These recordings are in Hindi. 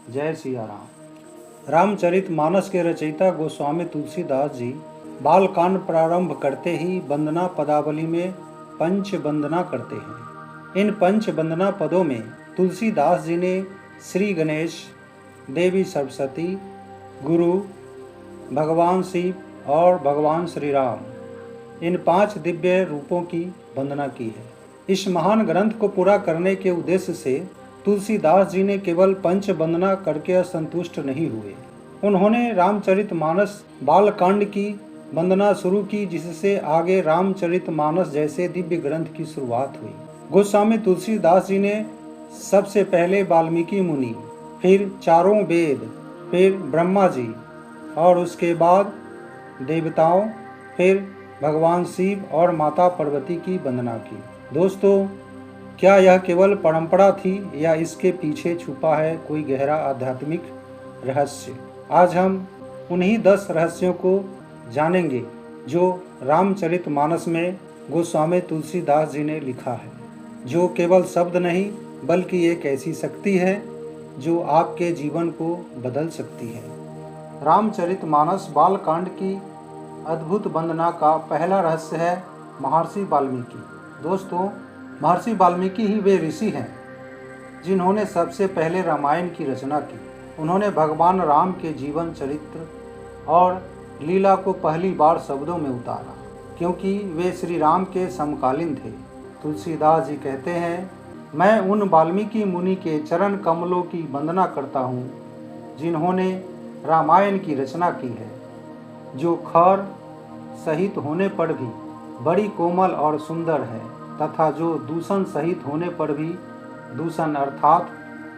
जय सिया राम। रामचरित मानस के रचयिता गोस्वामी तुलसीदास जी बालकांड प्रारंभ करते ही वंदना पदावली में पंच वंदना करते हैं। इन पंच वंदना पदों में तुलसीदास जी ने श्री गणेश, देवी सरस्वती, गुरु, भगवान शिव और भगवान श्री राम, इन 5 दिव्य रूपों की वंदना की है। इस महान ग्रंथ को पूरा करने के उद्देश्य से तुलसीदास जी ने केवल पंच वंदना करके संतुष्ट नहीं हुए। उन्होंने रामचरितमानस बालकांड की वंदना शुरू की, जिससे आगे रामचरितमानस जैसे दिव्य ग्रंथ की शुरुआत हुई। गोस्वामी तुलसीदास जी ने सबसे पहले वाल्मीकि मुनि, फिर चारों वेद, फिर ब्रह्मा जी और उसके बाद देवताओं, फिर भगवान शिव और माता पार्वती की वंदना की। दोस्तों, क्या यह केवल परंपरा थी या इसके पीछे छुपा है कोई गहरा आध्यात्मिक रहस्य? आज हम उन्हीं 10 रहस्यों को जानेंगे जो रामचरितमानस में गोस्वामी तुलसीदास जी ने लिखा है, जो केवल शब्द नहीं बल्कि एक ऐसी शक्ति है जो आपके जीवन को बदल सकती है। रामचरितमानस बालकांड की अद्भुत वंदना का पहला रहस्य है महर्षि वाल्मीकि। दोस्तों, महर्षि वाल्मीकि ही वे ऋषि हैं जिन्होंने सबसे पहले रामायण की रचना की। उन्होंने भगवान राम के जीवन चरित्र और लीला को पहली बार शब्दों में उतारा, क्योंकि वे श्री राम के समकालीन थे। तुलसीदास जी कहते हैं, मैं उन वाल्मीकि मुनि के चरण कमलों की वंदना करता हूँ जिन्होंने रामायण की रचना की है, जो खर सहित होने पर भी बड़ी कोमल और सुंदर है तथा जो दूषण सहित होने पर भी दूषण अर्थात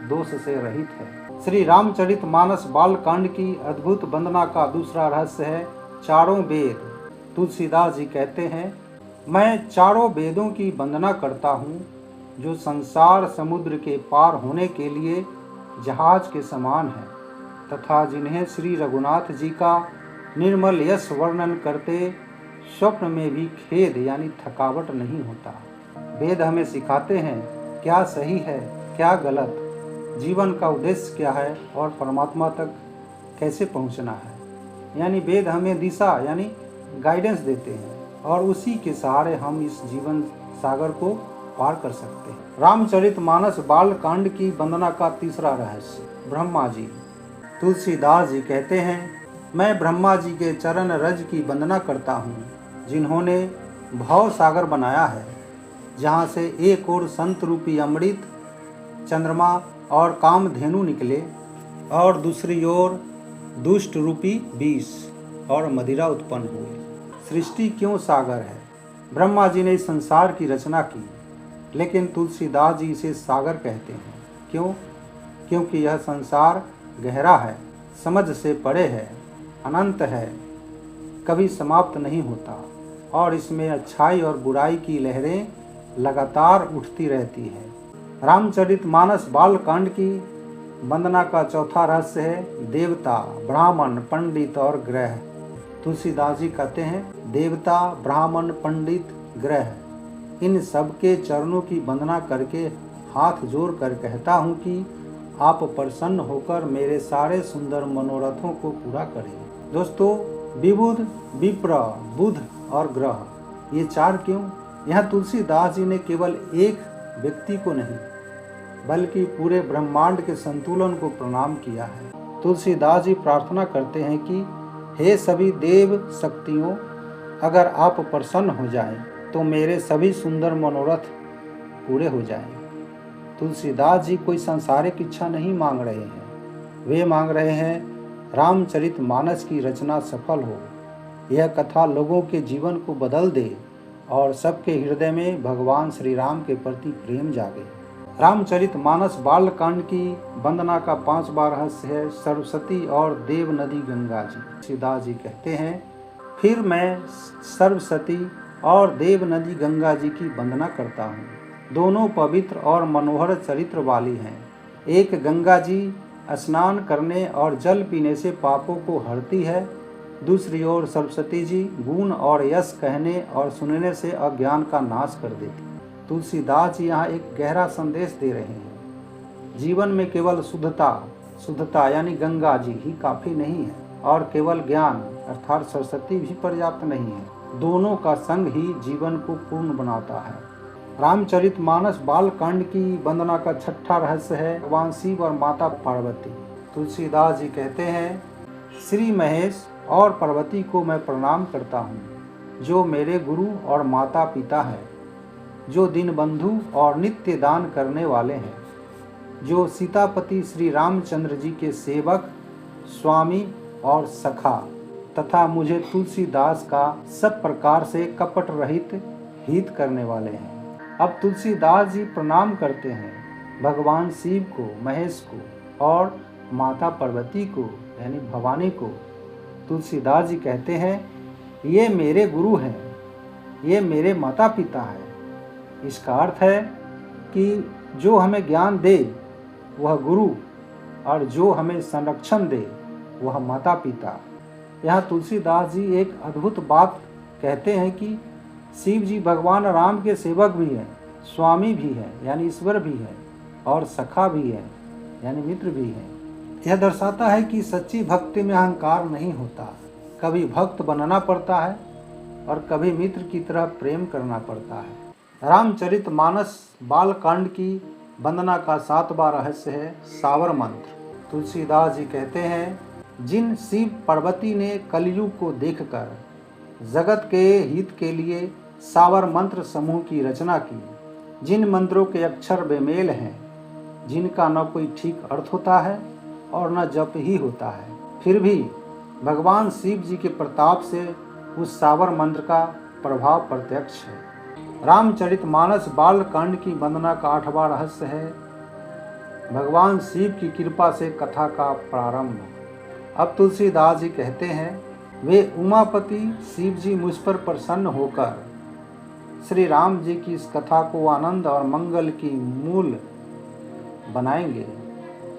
दोष से रहित है। श्री रामचरितमानस बालकांड की अद्भुत वंदना का दूसरा रहस्य है चारों वेद। तुलसीदास जी कहते हैं, मैं चारों वेदों की वंदना करता हूँ जो संसार समुद्र के पार होने के लिए जहाज के समान है तथा जिन्हें श्री रघुनाथ जी का निर्मल यश वर्णन करते स्वप्न में भी खेद यानी थकावट नहीं होता। वेद हमें सिखाते हैं क्या सही है, क्या गलत, जीवन का उद्देश्य क्या है और परमात्मा तक कैसे पहुंचना है। यानी वेद हमें दिशा यानी गाइडेंस देते हैं और उसी के सहारे हम इस जीवन सागर को पार कर सकते हैं। रामचरितमानस बालकांड की वंदना का तीसरा रहस्य ब्रह्मा जी। तुलसीदास जी कहते हैं, मैं ब्रह्मा जी के चरण रज की वंदना करता हूँ जिन्होंने भव सागर बनाया है, जहाँ से एक ओर संत रूपी अमृत, चंद्रमा और कामधेनु निकले और दूसरी ओर दुष्ट रूपी विष और मदिरा उत्पन्न हुए। सृष्टि क्यों सागर है? ब्रह्मा जी ने इस संसार की रचना की, लेकिन तुलसीदास जी इसे सागर कहते हैं। क्यों? क्योंकि यह संसार गहरा है, समझ से परे है, अनंत है, कभी समाप्त नहीं होता और इसमें अच्छाई और बुराई की लहरें लगातार उठती रहती है। रामचरितमानस बालकांड की वंदना का चौथा रहस्य है देवता, ब्राह्मण, पंडित और ग्रह। तुलसीदास जी कहते हैं, देवता, ब्राह्मण, पंडित, ग्रह, इन सबके चरणों की वंदना करके हाथ जोड़ कर कहता हूँ कि आप प्रसन्न होकर मेरे सारे सुंदर मनोरथों को पूरा करें। दोस्तों, विबुध, विप्र, बुध और ग्रह, ये 4 क्यों? यहाँ तुलसीदास जी ने केवल एक व्यक्ति को नहीं बल्कि पूरे ब्रह्मांड के संतुलन को प्रणाम किया है। तुलसीदास जी प्रार्थना करते हैं कि हे सभी देव शक्तियों, अगर आप प्रसन्न हो जाएं तो मेरे सभी सुंदर मनोरथ पूरे हो जाएं। तुलसीदास जी कोई सांसारिक इच्छा नहीं मांग रहे हैं, वे मांग रहे हैं रामचरितमानस की रचना सफल हो, यह कथा लोगों के जीवन को बदल दे और सबके हृदय में भगवान श्री राम के प्रति प्रेम जागे। रामचरितमानस बालकांड की वंदना का 5वां रहस्य है सरस्वती और देव नदी गंगा जी। तुलसीदास जी कहते हैं, फिर मैं सरस्वती और देव नदी गंगा जी की वंदना करता हूँ। दोनों पवित्र और मनोहर चरित्र वाली हैं। एक गंगा जी स्नान करने और जल पीने से पापों को हरती है, दूसरी ओर सरस्वती जी गुण और यश कहने और सुनने से अज्ञान का नाश कर देती। तुलसीदास जी यहाँ एक गहरा संदेश दे रहे हैं। जीवन में केवल शुद्धता, शुद्धता यानी गंगा जी ही काफी नहीं है और केवल ज्ञान अर्थात सरस्वती भी पर्याप्त नहीं है। दोनों का संग ही जीवन को पूर्ण बनाता है। रामचरितमानस बालकांड की वंदना का छठा रहस्य है भगवान शिव और माता पार्वती। तुलसीदास जी कहते हैं, श्री महेश और पार्वती को मैं प्रणाम करता हूँ, जो मेरे गुरु और माता पिता हैं, जो दीनबंधु और नित्य दान करने वाले हैं, जो सीतापति श्री रामचंद्र जी के सेवक, स्वामी और सखा तथा मुझे तुलसीदास का सब प्रकार से कपट रहित हित करने वाले हैं। अब तुलसीदास जी प्रणाम करते हैं भगवान शिव को, महेश को और माता पार्वती को यानी भवानी को। तुलसीदास जी कहते हैं, ये मेरे गुरु हैं, ये मेरे माता पिता हैं। इसका अर्थ है कि जो हमें ज्ञान दे वह गुरु और जो हमें संरक्षण दे वह माता पिता। यहाँ तुलसीदास जी एक अद्भुत बात कहते हैं कि शिव जी भगवान राम के सेवक भी हैं, स्वामी भी हैं यानी ईश्वर भी हैं और सखा भी हैं यानी मित्र भी हैं। यह दर्शाता है कि सच्ची भक्ति में अहंकार नहीं होता। कभी भक्त बनना पड़ता है और कभी मित्र की तरह प्रेम करना पड़ता है। रामचरितमानस बालकांड की वंदना का 7वां रहस्य है सावर मंत्र। तुलसीदास जी कहते हैं, जिन शिव पार्वती ने कलयुग को देखकर जगत के हित के लिए सावर मंत्र समूह की रचना की, जिन मंत्रों के अक्षर बेमेल हैं, जिनका न कोई ठीक अर्थ होता है और न जप ही होता है, फिर भी भगवान शिव जी के प्रताप से उस सावर मंत्र का प्रभाव प्रत्यक्ष है। रामचरितमानस बालकांड की वंदना का 8वां रहस्य है भगवान शिव की कृपा से कथा का प्रारंभ। अब तुलसीदास जी कहते हैं, वे उमापति शिव जी मुझ पर प्रसन्न होकर श्री राम जी की इस कथा को आनंद और मंगल की मूल बनाएंगे।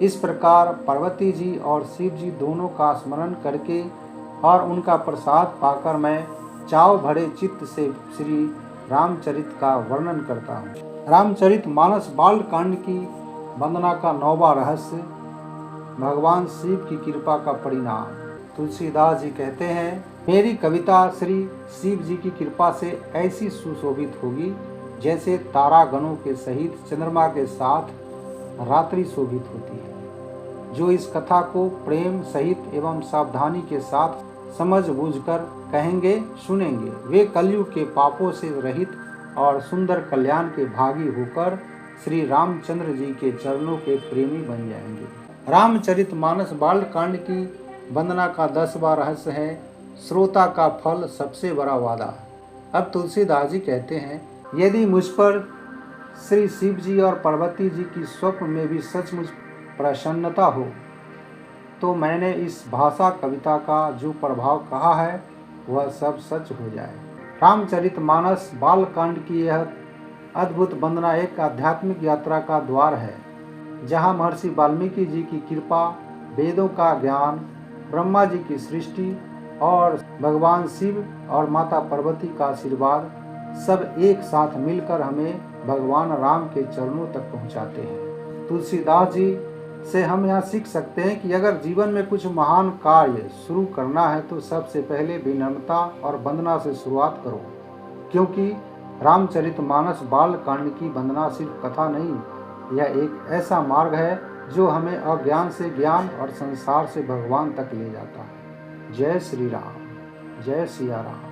इस प्रकार पार्वती जी और शिव जी दोनों का स्मरण करके और उनका प्रसाद पाकर मैं चाव भरे चित्त से श्री रामचरित का वर्णन करता हूँ। रामचरितमानस बालकांड की वंदना का 9वां रहस्य भगवान शिव की कृपा का परिणाम। तुलसीदास जी कहते हैं, मेरी कविता श्री शिव जी की कृपा से ऐसी सुशोभित होगी जैसे तारागणों के सहित चंद्रमा के साथ रात्रि शोभित होती है। जो इस कथा को प्रेम सहित एवं सावधानी के साथ समझ बूझकर कहेंगे, सुनेंगे, वे कलयुग के पापों से रहित और सुंदर कल्याण के भागी होकर श्री रामचंद्र जी के चरणों के प्रेमी बन जाएंगे। रामचरितमानस बालकांड की वंदना का 10वां रहस्य है श्रोता का फल सबसे बड़ा वादा। अब तुलसीदास जी कहते हैं, यदि मुझ पर श्री शिव जी और पार्वती जी की स्वप्न में भी सचमुच प्रसन्नता हो तो मैंने इस भाषा कविता का जो प्रभाव कहा है वह सब सच हो जाए। रामचरितमानस बालकांड की यह अद्भुत वंदना एक आध्यात्मिक यात्रा का द्वार है, जहाँ महर्षि वाल्मीकि जी की कृपा, वेदों का ज्ञान, ब्रह्मा जी की सृष्टि और भगवान शिव और माता पार्वती का आशीर्वाद सब एक साथ मिलकर हमें भगवान राम के चरणों तक पहुँचाते हैं। तुलसीदास जी से हम यहाँ सीख सकते हैं कि अगर जीवन में कुछ महान कार्य शुरू करना है तो सबसे पहले विनम्रता और वंदना से शुरुआत करो, क्योंकि रामचरितमानस बालकांड की वंदना सिर्फ कथा नहीं, यह एक ऐसा मार्ग है जो हमें अज्ञान से ज्ञान और संसार से भगवान तक ले जाता है। जय श्री राम, जय सिया राम।